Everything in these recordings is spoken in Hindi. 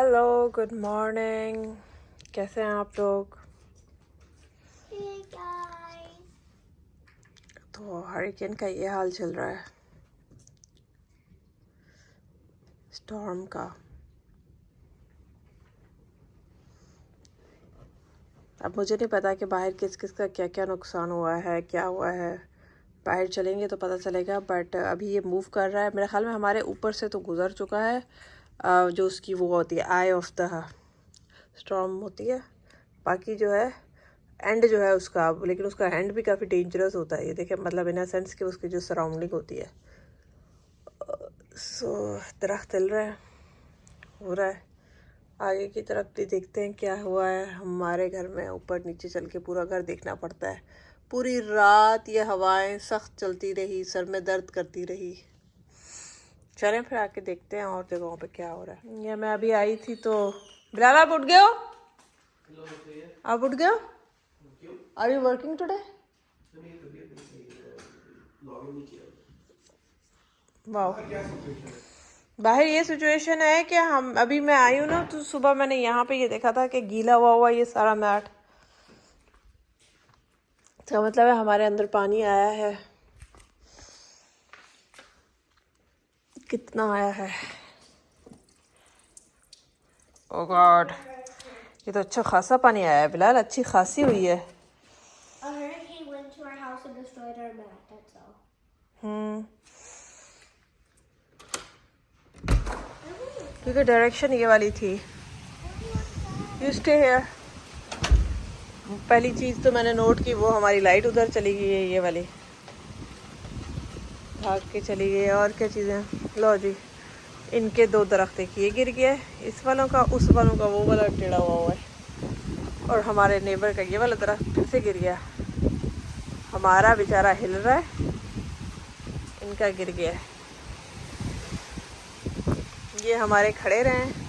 Hello, good morning. कैसे हैं आप लोग? Hey guys. तो हरिकेन का ये हाल चल रहा है, स्टॉर्म का। अब मुझे नहीं पता कि बाहर किस किस का क्या क्या नुकसान हुआ है, क्या हुआ है। बाहर चलेंगे तो पता चलेगा, बट अभी ये मूव कर रहा है। मेरे ख्याल में हमारे ऊपर से तो गुजर चुका है। जो उसकी वो होती है आई ऑफ द स्टॉर्म होती है, बाकी जो है एंड जो है उसका, लेकिन उसका एंड भी काफ़ी डेंजरस होता है। ये देखें, मतलब इन अ सेंस कि उसकी जो सराउंडिंग होती है, सो दरख्त हिल रहा है, हो रहा है। आगे की तरफ भी देखते हैं क्या हुआ है। हमारे घर में ऊपर नीचे चल के पूरा घर देखना पड़ता है। पूरी रात ये हवाएं सख्त चलती रही, सर में दर्द करती रही। चलें फिर आके देखते हैं और जगहों पे क्या हो रहा है। ये मैं अभी आई थी तो बिलाल, आप उठ गए हो? आप उठ गए हो? Are you working today? वाह, बाहर ये सिचुएशन है कि हम अभी मैं आई हूँ ना, तो सुबह मैंने यहाँ पे ये देखा था कि गीला हुआ हुआ ये सारा मैट, तो मतलब है हमारे अंदर पानी आया है। कितना आया है? ओ गॉड, ये तो अच्छा खासा पानी आया है बिलाल, अच्छी खासी हुई है। A hurricane went to our house and destroyed our mat, that's all. क्योंकि डायरेक्शन ये वाली थी। You stay here. पहली चीज़ तो मैंने नोट की, वो हमारी लाइट उधर चली गई है, ये वाली भाग के चली गई है। और क्या चीज़ें, लो जी, इनके दो दरख्त देखिए गिर गया है, इस वालों का, उस वालों का वो वाला टेढ़ा हुआ है। और हमारे नेबर का ये वाला दरख्त फिर से गिर गया। हमारा बेचारा हिल रहा है, इनका गिर गया है। ये हमारे खड़े रहे हैं।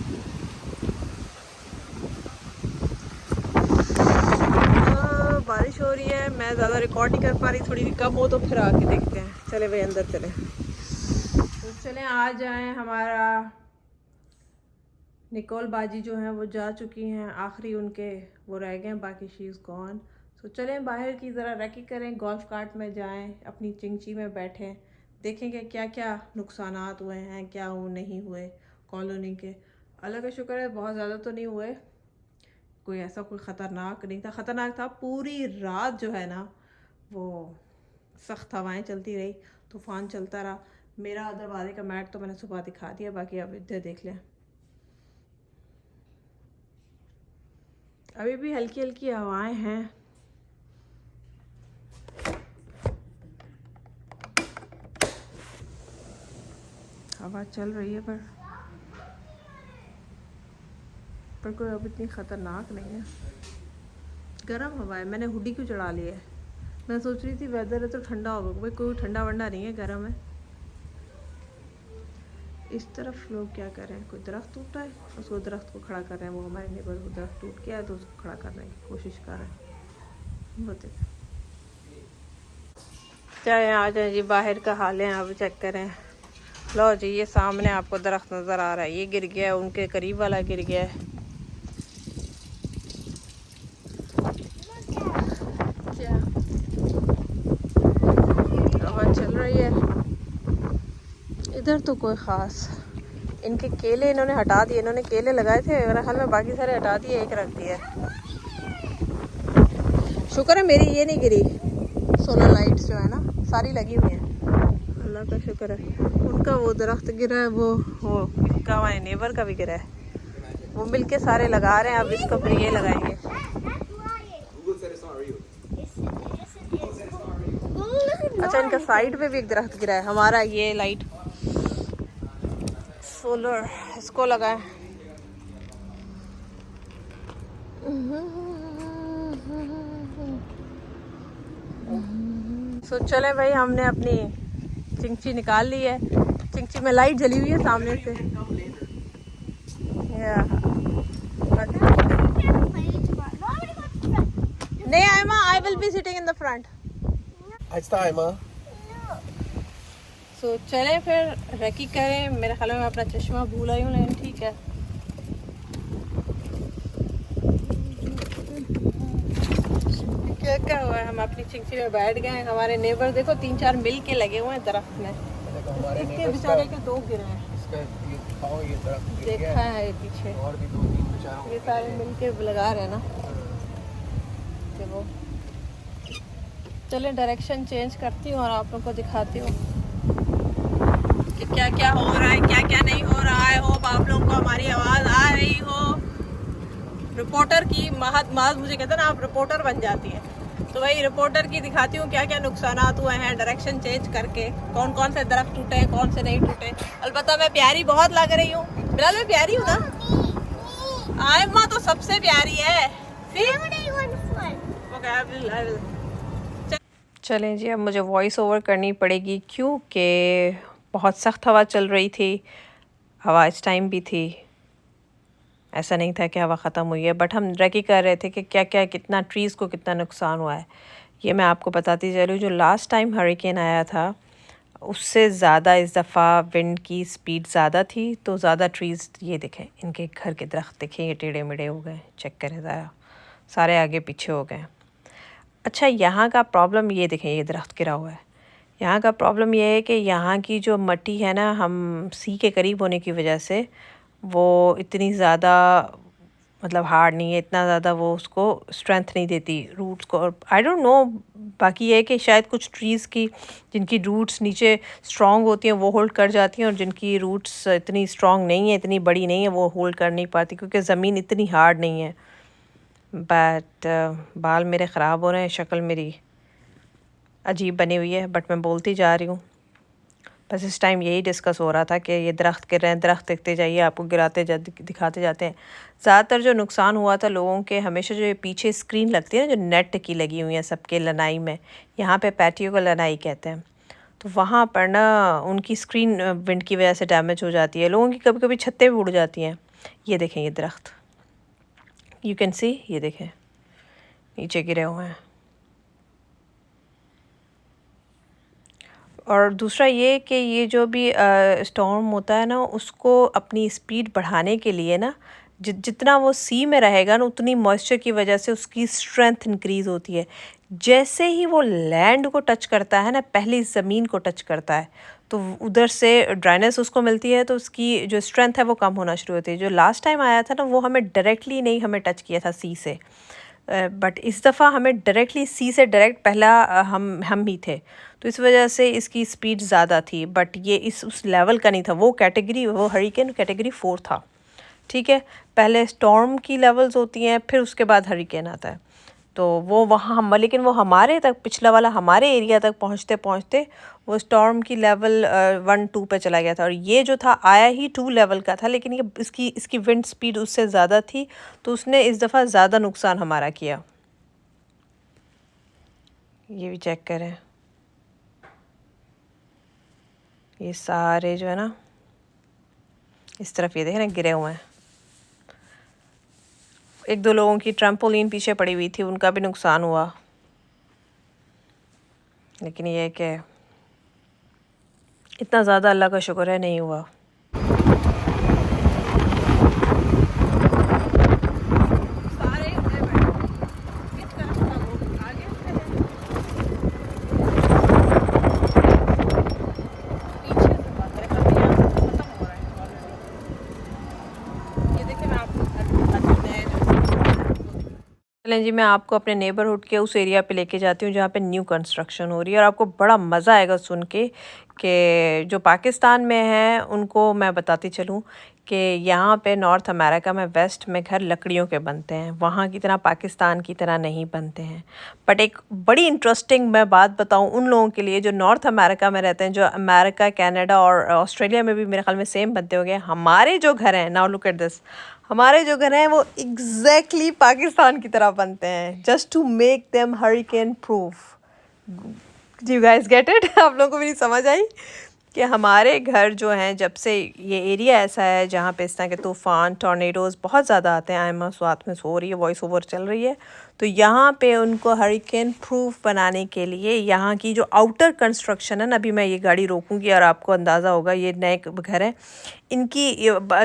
बारिश हो रही है, मैं ज़्यादा रिकॉर्ड नहीं कर पा रही, थोड़ी भी कम हो तो फिर आके देखते हैं। चले भाई अंदर चले, तो चलें आ जाएं। हमारा निकोल बाजी जो हैं वो जा चुकी हैं, आखिरी उनके वो रह गए, बाकी शी इज़ गॉन। तो चलें बाहर की ज़रा रेकी करें, गोल्फ कार्ट में जाएं, अपनी चिंची में बैठें, देखेंगे क्या क्या नुकसानात हुए हैं, क्या वो नहीं हुए कॉलोनी के। अल्लाह का शुक्र है बहुत ज़्यादा तो नहीं हुए, कोई ऐसा कोई ख़तरनाक नहीं था। ख़तरनाक था पूरी रात जो है ना, वो सख्त हवाएं चलती रही, तूफ़ान चलता रहा। मेरा दरवाजे का मैट तो मैंने सुबह दिखा दिया, बाकी अब इधर देख लें। अभी भी हल्की हल्की हवाएं हैं। हवा चल रही है, पर कोई अब इतनी ख़तरनाक नहीं है। गर्म हवा है, मैंने हुडी क्यों चढ़ा ली है? मैं सोच रही थी वेदर है तो ठंडा होगा, भाई कोई ठंडा वंडा नहीं है, गर्म है। इस तरफ लोग क्या कर रहे हैं, कोई दरख्त टूटा है, उसको दरख्त को खड़ा कर रहे हैं। वो हमारे नेबर को दरख्त टूट गया है तो उसको खड़ा करने की कोशिश कर रहे हैं। बताइए, चाहे आ जाए जी, बाहर का हाल है, आप चेक करें। लो जी, ये सामने आपको दरख्त नज़र आ रहा है, ये गिर गया है, उनके करीब वाला गिर गया है। क्या हवा चल रही है इधर तो कोई ख़ास। इनके केले इन्होंने हटा दिए, इन्होंने केले लगाए थे मेरे ख्याल में, बाकी सारे हटा दिए, एक रख दिया। शुक्र है मेरी ये नहीं गिरी, सोलर लाइट्स जो है ना सारी लगी हुई हैं, अल्लाह का शुक्र है। उनका वो दरख्त गिरा है, वो इनका हमारे नेबर का भी गिरा है, वो मिलके सारे लगा रहे हैं। अब इसको फिर ये लगाएंगे। अच्छा, इनका साइड पे भी एक दरख्त गिरा है। हमारा ये लाइट सोलर, इसको लगाए। सो चले भाई, हमने अपनी चिंची निकाल ली है। चिंची में लाइट जली हुई है सामने से। नहीं आयमा, I will be sitting in the front. So चले फिर रेकी करें। मेरे ख्याल में मैं अपना चश्मा भूल आई हूँ, लेकिन ठीक है। क्या हुआ है, हम अपनी चिंची में बैठ गए हैं। हमारे नेबर देखो 3-4 मिल के लगे हुए हैं दरख्त में। इसके बेचारे के 2 गिरे हैं, देखा है ये पीछे, और भी 2-3 बेचारों ये सारे मिल के लगा रहे हैं ना। देखो चलें डायरेक्शन चेंज करती हूँ और आप लोगों को दिखाती हूँ कि क्या क्या हो रहा है, क्या क्या नहीं हो रहा है। होप आप लोगों को हमारी आवाज़ आ रही हो। रिपोर्टर की माज मुझे कहते हैं ना, आप रिपोर्टर बन जाती है, तो वही रिपोर्टर की दिखाती हूँ क्या क्या नुकसान हुए हैं डायरेक्शन चेंज करके, कौन कौन से दरख्त टूटे हैं, कौन से नहीं टूटे। अलबत्ता मैं प्यारी बहुत लग रही हूँ, बिलाल मैं प्यारी हूँ ना? आयम्मा तो सबसे प्यारी है। चलें जी, अब मुझे वॉइस ओवर करनी पड़ेगी क्योंकि बहुत सख्त हवा चल रही थी, हवा इस टाइम भी थी। ऐसा नहीं था कि हवा ख़त्म हुई है, बट हम रेकी कर रहे थे कि क्या क्या कितना ट्रीज़ को कितना नुकसान हुआ है। ये मैं आपको बताती चलूँ, जो लास्ट टाइम हरिकेन आया था उससे ज़्यादा इस दफ़ा विंड की स्पीड ज़्यादा थी, तो ज़्यादा ट्रीज़ ये देखें, इनके घर के दरख्त देखें ये टेढ़े मेढ़े हो गए, चेक करें ज़रा, सारे आगे पीछे हो गए। अच्छा, यहाँ का प्रॉब्लम ये देखें, ये दरख्त गिरा हुआ है। यहाँ का प्रॉब्लम ये है कि यहाँ की जो मिट्टी है ना, हम सी के करीब होने की वजह से वो इतनी ज़्यादा मतलब हार्ड नहीं है, इतना ज़्यादा वो उसको स्ट्रेंथ नहीं देती रूट्स को। और आई डोंट नो, बाकी ये है कि शायद कुछ ट्रीज़ की जिनकी रूट्स नीचे स्ट्रॉन्ग होती हैं वो होल्ड कर जाती हैं, और जिनकी रूट्स इतनी स्ट्रॉन्ग नहीं है, इतनी बड़ी नहीं है, वो होल्ड कर नहीं पाती क्योंकि ज़मीन इतनी हार्ड नहीं है। बट बाल मेरे ख़राब हो रहे हैं, शक्ल मेरी अजीब बनी हुई है, बट मैं बोलती जा रही हूँ। बस इस टाइम यही डिस्कस हो रहा था कि ये दरख्त गिर रहे हैं, दरख्त देखते जाइए, आपको दिखाते जाते हैं। ज़्यादातर जो नुकसान हुआ था लोगों के, हमेशा जो ये पीछे स्क्रीन लगती है ना, जो नेट की लगी हुई है सबके लनाई में, यहाँ पे पैटियो को लनाई कहते हैं, तो वहाँ पर ना उनकी स्क्रीन विंड की वजह से डैमेज हो जाती है। लोगों की कभी कभी छतें भी उड़ जाती हैं। ये देखें ये दरख्त, यू कैन सी, ये देखें नीचे गिरे हुए हैं। और दूसरा ये कि ये जो भी स्टॉर्म होता है ना, उसको अपनी स्पीड बढ़ाने के लिए ना, जितना वो सी में रहेगा ना, उतनी मॉइस्चर की वजह से उसकी स्ट्रेंथ इंक्रीज़ होती है। जैसे ही वो लैंड को टच करता है ना, पहली ज़मीन को टच करता है, तो उधर से ड्राइनेस उसको मिलती है, तो उसकी जो स्ट्रेंथ है वो कम होना शुरू होती है। जो लास्ट टाइम आया था ना, वो हमें डायरेक्टली नहीं हमें टच किया था सी से, बट इस दफ़ा हमें डायरेक्टली सी से डायरेक्ट पहला हम ही थे, तो इस वजह से इसकी स्पीड ज़्यादा थी। बट ये उस लेवल का नहीं था, वो कैटेगरी, वो हरिकेन कैटेगरी 4 था, ठीक है। पहले स्टॉर्म की लेवल्स होती हैं, फिर उसके बाद हरिकेन आता है, तो वो वहाँ हम, लेकिन वो हमारे तक, पिछला वाला हमारे एरिया तक पहुँचते पहुँचते वो स्टॉर्म की लेवल 1-2 पे चला गया था। और ये जो था आया ही 2 लेवल का था, लेकिन ये इसकी विंड स्पीड उससे ज़्यादा थी, तो उसने इस दफ़ा ज़्यादा नुकसान हमारा किया। ये भी चेक करें, ये सारे जो है ना इस तरफ, ये देखें ना गिरे हुए हैं। 1-2 लोगों की ट्रम्पोलिन पीछे पड़ी हुई थी, उनका भी नुकसान हुआ, लेकिन ये है कि इतना ज़्यादा अल्लाह का शुक्र है नहीं हुआ। चलें जी, मैं आपको अपने नेबरहुड के उस एरिया पे लेके जाती हूँ जहाँ पे न्यू कंस्ट्रक्शन हो रही है, और आपको बड़ा मज़ा आएगा सुन के कि जो पाकिस्तान में हैं उनको मैं बताती चलूँ कि यहाँ पे नॉर्थ अमेरिका में वेस्ट में घर लकड़ियों के बनते हैं, वहाँ की तरह पाकिस्तान की तरह नहीं बनते हैं। बट एक बड़ी इंटरेस्टिंग मैं बात बताऊँ उन लोगों के लिए जो नॉर्थ अमेरिका में रहते हैं, जो अमेरिका, कनाडा और ऑस्ट्रेलिया में भी मेरे ख्याल में सेम बनते होंगे। हमारे जो घर हैं, नाउ लुक एट दिस, हमारे जो घर हैं वो एग्जैक्टली पाकिस्तान की तरह बनते हैं, just to make them hurricane proof. Do you guys get it? आप लोगों को मेरी समझ आई कि हमारे घर जो हैं, जब से ये एरिया ऐसा है जहाँ पे इस तरह के तूफ़ान, टॉर्नेडोज़ बहुत ज़्यादा आते हैं। आयमा साथ में सो रही है, वॉइस ओवर चल रही है, तो यहाँ पे उनको हरिकेन प्रूफ बनाने के लिए यहाँ की जो आउटर कंस्ट्रक्शन है ना, अभी मैं ये गाड़ी रोकूंगी और आपको अंदाज़ा होगा, ये नए घर हैं इनकी।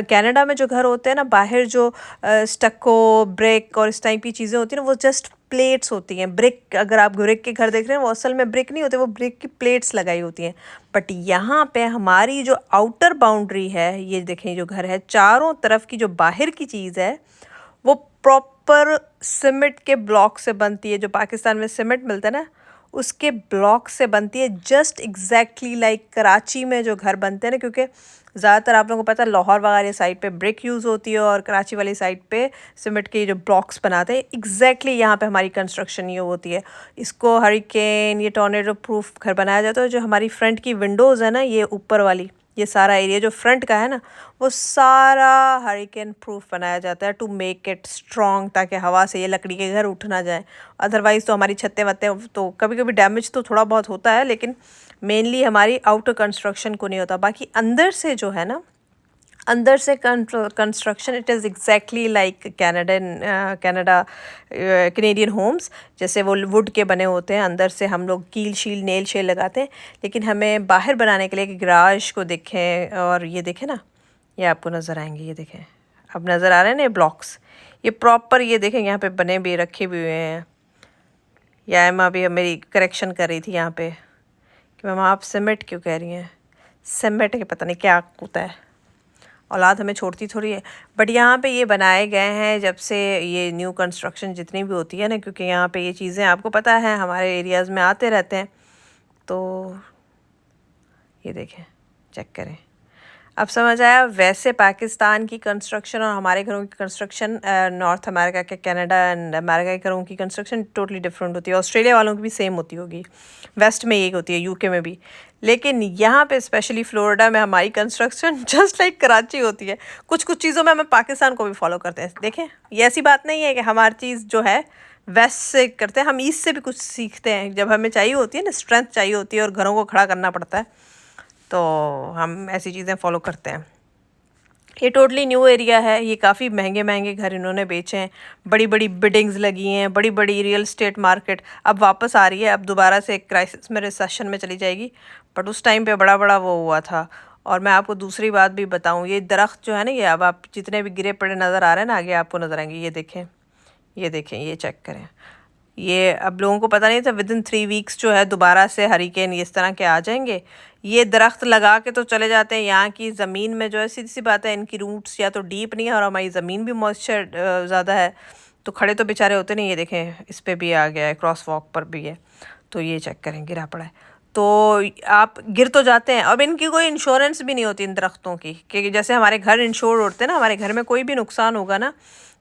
कनाडा में जो घर होते हैं ना, बाहर जो स्टक्को ब्रिक और इस टाइप की चीज़ें होती हैं ना, वो जस्ट प्लेट्स होती हैं। ब्रिक, अगर आप ब्रिक के घर देख रहे हैं, वो असल में ब्रिक नहीं होते, वो ब्रिक की प्लेट्स लगाई होती हैं। बट यहाँ पे हमारी जो आउटर बाउंड्री है, ये देखें जो घर है, चारों तरफ की जो बाहर की चीज़ है वो प्रॉपर सीमेंट के ब्लॉक से बनती है। जो पाकिस्तान में सीमेंट मिलता है ना, उसके ब्लॉक से बनती है, जस्ट एग्जैक्टली लाइक कराची में जो घर बनते हैं ना, क्योंकि ज़्यादातर आप लोगों को पता है लाहौर वगैरह साइड पे ब्रिक यूज़ होती है और कराची वाली साइड पे सीमेंट के जो ब्लॉक्स बनाते हैं। एग्जैक्टली यहाँ पे हमारी कंस्ट्रक्शन ये होती है। इसको हरिकेन, ये टॉर्नेडो प्रूफ घर बनाया जाता है। जो हमारी फ्रंट की विंडोज़ है ना, ये ऊपर वाली, ये सारा एरिया जो फ्रंट का है ना, वो सारा हरिकेन प्रूफ बनाया जाता है टू मेक इट स्ट्रॉन्ग, ताकि हवा से ये लकड़ी के घर उठ ना जाए। अदरवाइज़ तो हमारी छतें वतें तो कभी कभी डैमेज तो थोड़ा बहुत होता है, लेकिन मेनली हमारी आउटर कंस्ट्रक्शन को नहीं होता। बाकी अंदर से जो है ना, अंदर से construction it is exactly like Canadian homes, जैसे वो वुड के बने होते हैं। अंदर से हम लोग कील शील नेल शेल लगाते हैं, लेकिन हमें बाहर बनाने के लिए गराज को देखें, और ये देखें ना, ये आपको नज़र आएंगे, ये देखें, अब नज़र आ रहे हैं ना ये ब्लॉक्स, ये प्रॉपर, ये देखें यहाँ पे बने भी रखे भी हुए हैं। या एम अभी मेरी करेक्शन कर रही थी यहाँ पे कि मैम आप सीमेंट क्यों कह रही हैं, सीमेंट के पता नहीं क्या होता है, औलाद हमें छोड़ती थोड़ी है। बट यहाँ पे ये बनाए गए हैं जब से ये न्यू कंस्ट्रक्शन जितनी भी होती है ना, क्योंकि यहाँ पे ये चीज़ें आपको पता है हमारे एरियाज़ में आते रहते हैं। तो ये देखें, चेक करें, अब समझ आया। वैसे पाकिस्तान की कंस्ट्रक्शन और हमारे घरों की कंस्ट्रक्शन, नॉर्थ अमेरिका के, कनाडा एंड अमेरिका के घरों की कंस्ट्रक्शन टोटली डिफरेंट होती है। ऑस्ट्रेलिया वालों की भी सेम होती होगी, वेस्ट में यही होती है, यूके में भी, लेकिन यहाँ पे स्पेशली फ्लोरिडा में हमारी कंस्ट्रक्शन जस्ट लाइक कराची होती है। कुछ कुछ चीज़ों में हम पाकिस्तान को भी फॉलो करते हैं। देखें, ये ऐसी बात नहीं है कि हमारी चीज़ जो है वेस्ट से करते हैं, हम ईस्ट से भी कुछ सीखते हैं। जब हमें चाहिए होती है ना, स्ट्रेंथ चाहिए होती है और घरों को खड़ा करना पड़ता है, तो हम ऐसी चीज़ें फॉलो करते हैं। ये टोटली न्यू एरिया है, ये काफ़ी महंगे महंगे घर इन्होंने बेचे हैं, बड़ी बड़ी बिल्डिंग्स लगी हैं, बड़ी बड़ी रियल स्टेट मार्केट अब वापस आ रही है। अब दोबारा से एक क्राइसिस में, रिसेशन में चली जाएगी, बट उस टाइम पे बड़ा बड़ा वो हुआ था। और मैं आपको दूसरी बात भी बताऊं, ये दरख्त जो है ना, ये अब आप जितने भी गिरे पड़े नज़र आ रहे हैं ना, आगे आपको नज़र आएंगे। ये देखें, ये देखें, ये चेक करें। ये अब लोगों को पता नहीं था, विदिन 3 वीक्स जो है दोबारा से हरिकेन इस तरह के आ जाएंगे। ये दरख्त लगा के तो चले जाते हैं, यहाँ की ज़मीन में जो है, सीधी सी बात है, इनकी रूट्स या तो डीप नहीं है और हमारी ज़मीन भी मॉइस्चर ज़्यादा है, तो खड़े तो बेचारे होते नहीं। ये देखें, इस पर भी आ गया है, क्रॉस वॉक पर भी है, तो ये चेक करें, गिरा पड़ा है। तो आप गिर तो जाते हैं। अब इनकी कोई इंश्योरेंस भी नहीं होती इन दरख्तों की, कि जैसे हमारे घर इंश्योर्ड होते हैं ना, हमारे घर में कोई भी नुकसान होगा ना,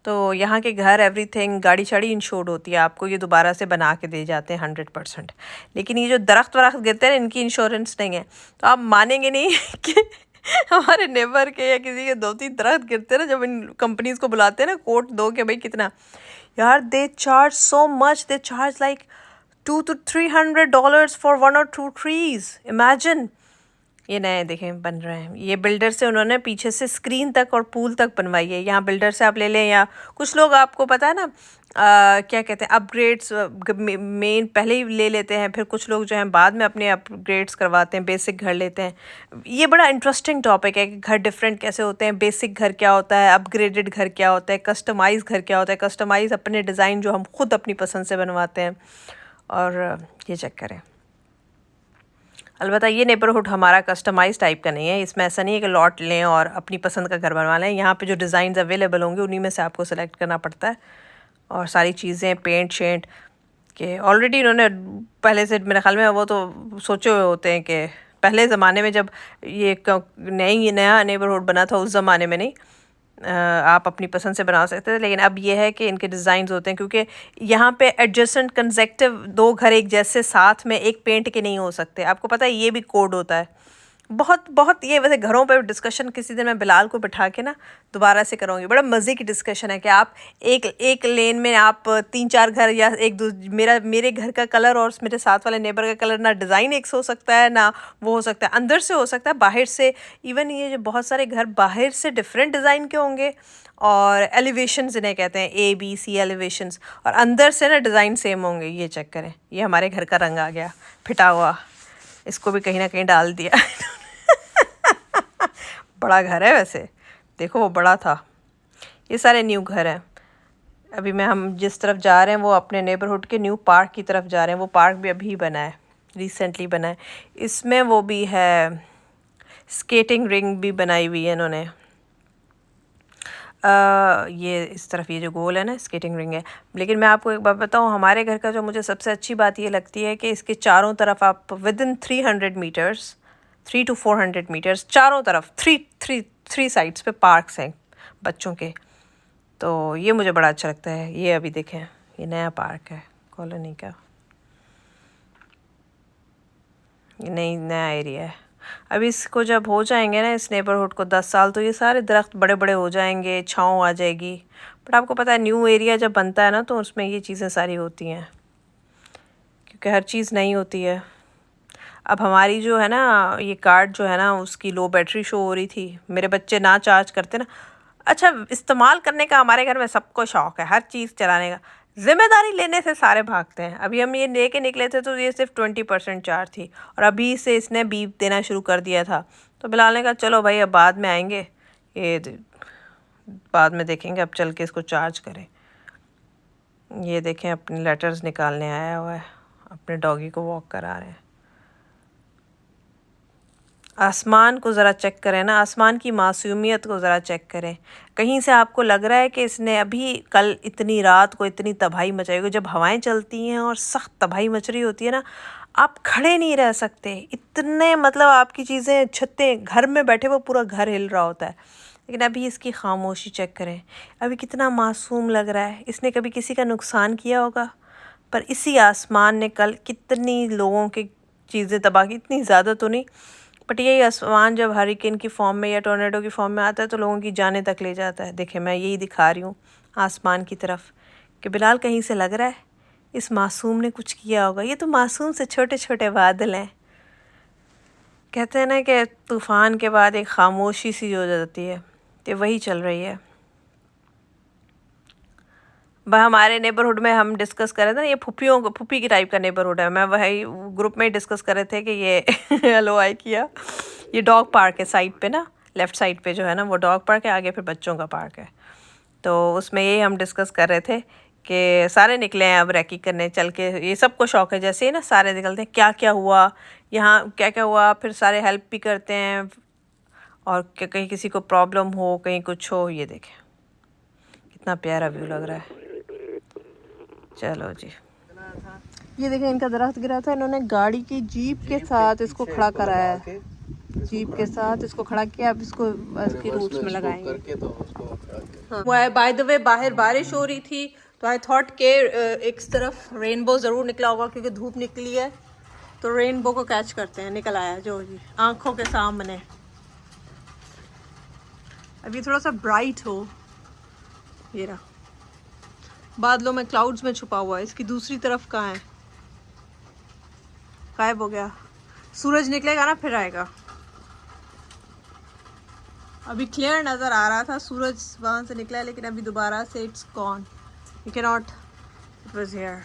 तो यहाँ के घर एवरीथिंग, गाड़ी शाड़ी इंश्योर्ड होती है, आपको ये दोबारा से बना के दे जाते हैं 100%। लेकिन ये जो दरख्त वरख्त गिरते हैं इनकी इंश्योरेंस नहीं है। तो आप मानेंगे नहीं कि हमारे नेबर के या किसी के 2-3 दरख्त गिरते हैं ना, जब इन कंपनीज को बुलाते हैं ना, कोर्ट दो कि भाई कितना, यार they charge so much, they charge like $200 to $300 for 1 or 2 trees। Imagine. ये नए देखें बन रहे हैं, ये बिल्डर से उन्होंने पीछे से स्क्रीन तक और पूल तक बनवाई है। यहाँ बिल्डर से आप ले लें, या कुछ लोग आपको पता है ना, क्या कहते हैं, अपग्रेड्स मेन पहले ही ले लेते हैं, फिर कुछ लोग जो हैं बाद में अपने अपग्रेड्स करवाते हैं, बेसिक घर लेते हैं। ये बड़ा इंटरेस्टिंग टॉपिक है कि घर डिफरेंट कैसे होते हैं, बेसिक घर क्या होता है, अपग्रेडेड घर क्या होता है, कस्टमाइज़ घर क्या होता है, कस्टमाइज़ अपने डिज़ाइन जो हम खुद अपनी पसंद से बनवाते हैं। और ये चेक करें, अलबत्ता ये नेबरहुड हमारा कस्टमाइज टाइप का नहीं है, इसमें ऐसा नहीं है कि लॉट लें और अपनी पसंद का घर बनवा लें। यहाँ पे जो डिज़ाइन अवेलेबल होंगे उन्हीं में से आपको सेलेक्ट करना पड़ता है, और सारी चीज़ें पेंट शेंट के ऑलरेडी इन्होंने पहले से, मेरे ख्याल में वो तो सोचे हुए होते हैं कि पहले ज़माने में जब ये नया नेबरहुड बना था, उस ज़माने में नहीं, आप अपनी पसंद से बना सकते थे। लेकिन अब ये है कि इनके डिज़ाइंस होते हैं, क्योंकि यहाँ पे एडजेसेंट कंसेक्टिव 2 घर एक जैसे साथ में एक पेंट के नहीं हो सकते। आपको पता है ये भी कोड होता है, बहुत बहुत ये वैसे घरों पे डिस्कशन किसी दिन मैं बिलाल को बिठा के ना दोबारा से करूँगी। बड़ा मज़े की डिस्कशन है कि आप एक लेन में आप 3-4 घर या मेरे घर का कलर और मेरे साथ वाले नेबर का कलर, ना डिज़ाइन एक से हो सकता है, ना वो हो सकता है अंदर से हो सकता है, बाहर से। इवन ये जो बहुत सारे घर बाहर से डिफरेंट डिज़ाइन के होंगे और एलिवेशंस इन्हें कहते हैं, ABC एलिवेशंस, और अंदर से ना डिज़ाइन सेम होंगे। ये चेक करें, ये हमारे घर का रंग आ गया फिटा हुआ, इसको भी कहीं ना कहीं डाल दिया। बड़ा घर है वैसे, देखो वो बड़ा था। ये सारे न्यू घर हैं। अभी हम जिस तरफ जा रहे हैं वो अपने नेबरहुड के न्यू पार्क की तरफ जा रहे हैं। वो पार्क भी अभी बना है, रिसेंटली बना है। इसमें वो भी है, स्केटिंग रिंग भी बनाई हुई है इन्होंने। ये इस तरफ ये जो गोल है ना, स्केटिंग रिंग है। लेकिन मैं आपको एक बात बताऊँ, हमारे घर का जो मुझे सबसे अच्छी बात ये लगती है कि इसके चारों तरफ आप विदिन 300 मीटर्स, 300 to 400 मीटर्स चारों तरफ थ्री साइड्स पे पार्क्स हैं बच्चों के। तो ये मुझे बड़ा अच्छा लगता है। ये अभी देखें, ये नया पार्क है कॉलोनी का, ये नया एरिया है। अभी इसको जब हो जाएंगे ना इस नेबरहुड को 10 साल, तो ये सारे दरख्त बड़े बड़े हो जाएंगे, छाँव आ जाएगी। बट आपको पता है न्यू एरिया जब बनता है ना तो उसमें ये चीज़ें सारी होती हैं, क्योंकि हर चीज़ नहीं होती है। अब हमारी जो है ना ये कार्ड जो है ना उसकी लो बैटरी शो हो रही थी। मेरे बच्चे ना चार्ज करते ना, अच्छा इस्तेमाल करने का हमारे घर में सबको शौक़ है, हर चीज़ चलाने का। ज़िम्मेदारी लेने से सारे भागते हैं। अभी हम ये लेके निकले थे तो ये सिर्फ 20% चार्ज थी, और अभी से इसने बीप देना शुरू कर दिया था। तो बिलाल ने कहा चलो भाई अब बाद में आएंगे, ये बाद में देखेंगे, अब चल के इसको चार्ज करें। ये देखें अपने लेटर्स निकालने आया हुआ है, अपने डॉगी को वॉक करा रहे हैं। आसमान को ज़रा चेक करें ना, आसमान की मासूमियत को ज़रा चेक करें। कहीं से आपको लग रहा है कि इसने अभी कल इतनी रात को इतनी तबाही मचाई होगी। जब हवाएं चलती हैं और सख्त तबाही मच रही होती है ना, आप खड़े नहीं रह सकते, इतने मतलब आपकी चीज़ें, छतें, घर में बैठे वो पूरा घर हिल रहा होता है। लेकिन अभी इसकी खामोशी चेक करें, अभी कितना मासूम लग रहा है। इसने कभी किसी का नुकसान किया होगा, पर इसी आसमान ने कल कितनी लोगों की चीज़ें तबाह की। इतनी ज़्यादा तो नहीं, बट यही आसमान जब हरिकेन की फॉर्म में या टोर्नेडो की फॉर्म में आता है तो लोगों की जानें तक ले जाता है। देखें मैं यही दिखा रही हूँ आसमान की तरफ कि बिलाल कहीं से लग रहा है इस मासूम ने कुछ किया होगा। ये तो मासूम से छोटे छोटे बादल हैं। कहते हैं ना कि तूफ़ान के बाद एक खामोशी सी हो जाती है, तो वही चल रही है। हमारे नेबरहुड में हम डिस्कस कर रहे थे ना, ये फुप्पी की टाइप का नेबरहुड है। मैं वही ग्रुप में ही डिस्कस कर रहे थे कि ये हेलो आई किया, ये डॉग पार्क है साइड पे ना, लेफ़्ट साइड पे जो है ना वो डॉग पार्क है, आगे फिर बच्चों का पार्क है। तो उसमें यही हम डिस्कस कर रहे थे कि सारे निकले हैं अब रैकी करने चल के। ये सबको शौक़ है, जैसे ही ना सारे निकलते हैं क्या क्या हुआ यहाँ, क्या क्या हुआ, फिर सारे हेल्प भी करते हैं। और कहीं किसी को प्रॉब्लम हो, कहीं कुछ हो। ये देखें कितना प्यारा व्यू लग रहा है। चलो जी, ये देखें इनका दरख्त गिरा था, इन्होंने गाड़ी की जीप के साथ इसको खड़ा कराया है। जीप के साथ इसको खड़ा किया, अब इसको इसकी रूट्स में लगाएंगे। हाँ, बाय द वे बाहर बारिश हो रही थी तो आई थॉट के एक तरफ रेनबो ज़रूर निकला होगा क्योंकि धूप निकली है, तो रेनबो को कैच करते हैं। निकल आया जो जी आँखों के सामने। अभी थोड़ा सा ब्राइट हो, ये रहा बादलों में, क्लाउड्स में छुपा हुआ है। इसकी दूसरी तरफ कहाँ है, गायब हो गया। सूरज निकलेगा ना फिर आएगा। अभी क्लियर नज़र आ रहा था, सूरज वहाँ से निकला है, लेकिन अभी दोबारा से it's gone. You can not, it was here.